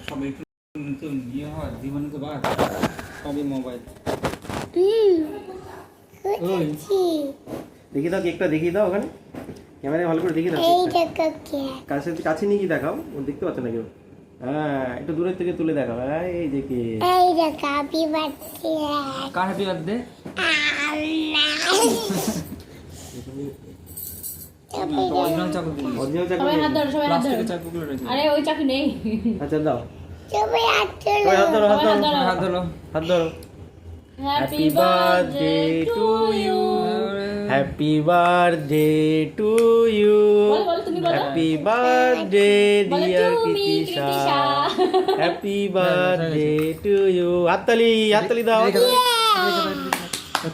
সবাই ইয়ে হয় জীবনে তো বাদ সবই মোবাইল। দেখি দাও কেকটা, দেখিয়ে দাও ওখানে ক্যামেরায় ভালো করে দেখিয়ে দাও। কাছে কাছে নিয়ে কি দেখাও, ও দেখতে পাচ্ছে না কেউ। হ্যাঁ একটু দূরের থেকে তুলে দেখাও। এই যে কেক, এই যে হ্যাপি বার্থডে। কার হ্যাপি বার্থডে? অরিজিনাল চাকুগুলো, অরিজিনাল সবাই হাত ধরো, সবাই হাত ধরো। প্লাস্টিকের চাকুগুলো রেখে। আরে ওই চাকু নেই। আচ্ছা দাও, সবাই হাত সবাই হাত ধরো, হাত সবাই ধরো, হাত ধরো। হাত ধরো। Happy birthday to you. Happy birthday to you, বলো, বলো, তুমি বলো। হ্যাপি বার্থডে বলো ডিয়ার তুমি, Kritisha, Kritisha. Happy birthday to you. হাততালি, হাততালি দাও।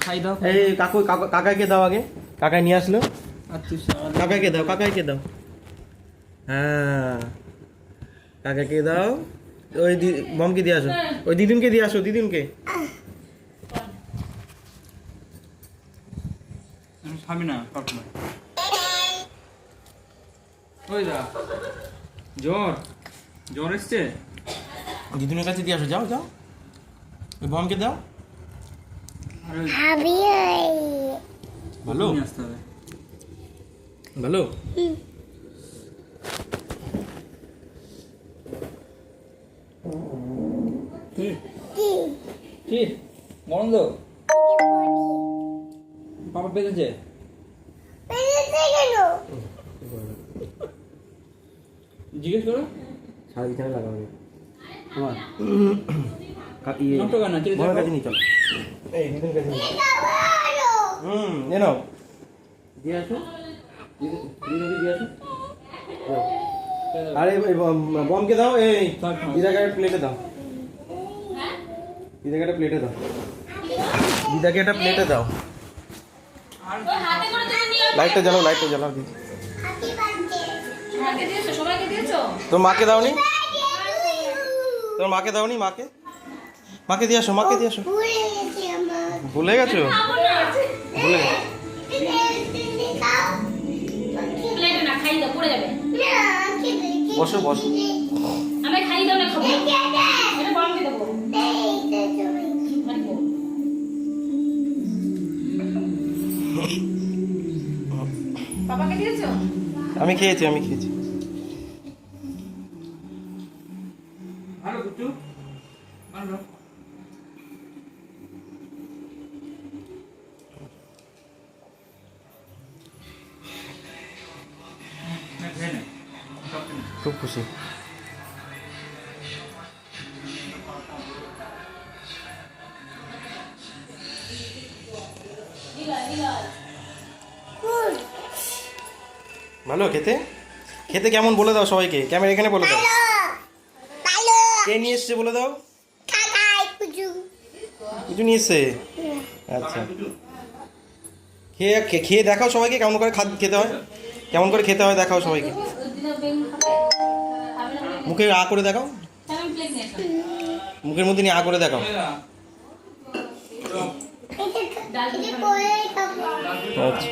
খাই দাও। এই কাকু, কাকাকে দাও আগে, কাকাই নিয়ে আসলো। আচ্ছা কাকাকে দাও, কাকাইকে দাও। হ্যাঁ কাকাকে দাও। ওই বমকে দিয়ে আসো, ওই দিদিনকে দিয়ে আসো, দিদিনকে। খাবি না সবসময়। ওই দা জ্বর, জ্বর এসছে। দিদিনের কাছে দিয়ে আসো, যাও যাও, ওই বমকে দাও। আরে হ্যাপি ভালো নিয়ে আসতে হবে। ভালো। কি কি মনন্দ পাপা বেঁচেছে? জিজ্ঞেস করো। সারা বিছানা লাগাও। আমার কাকি নষ্ট কর না, চিড়ে বমের দেখো। কাছে নিয়ে চল। এই দিদিনের কাছে নিয়ে এ নাও, দিয়ে আসো, দিদিনকে দিয়ে আসো। আরে বমকে দাও। এই দিদাকে একটা প্লেটে দাও, দিদাকে একটা প্লেটে দাও, দিদাকে একটা প্লেটে দাও। ওই হাতে করে তুমি নিয়ে লাইটটা জ্বালাও, লাইটটা জ্বালাও। দিদি হাতে দিয়েছো, সবাইকে দিয়েছো? তোর মাকে দাওনি, তোর মাকে দাওনি, মাকে, মাকে দিয়ে আসো, মাকে দিয়ে আসো। ভুলে গেছো, ভুলে গেছো। প্লেটে না, খাই দাও, পড়ে যাবে। বসো বসো। আমি খাই দাও না, খাবো। এটা বমকে দেবো। আনবো। পাপাকে দিয়েছো? আমি খেয়েছি, আমি খেয়েছি। ভালো কুটু ভালো। খুব খুশি। ভালো খেতে, খেতে কেমন বলে দাও সবাইকে, ক্যামেরা এখানে বলে দাও। কে নিয়ে এসছে বলে দাও। কিছু নিয়ে এসছে। আচ্ছা খেয়ে খেয়ে দেখাও সবাইকে কেমন করে খেতে হয়, কেমন করে খেতে হয় দেখাও সবাইকে। মুখে আ করে দেখাও, আমি প্লেট নিয়ে আসো। মুখের মধ্যে নিয়ে আ করে দেখাও। ডাল এটা দিয়ে করে খাবো। আচ্ছা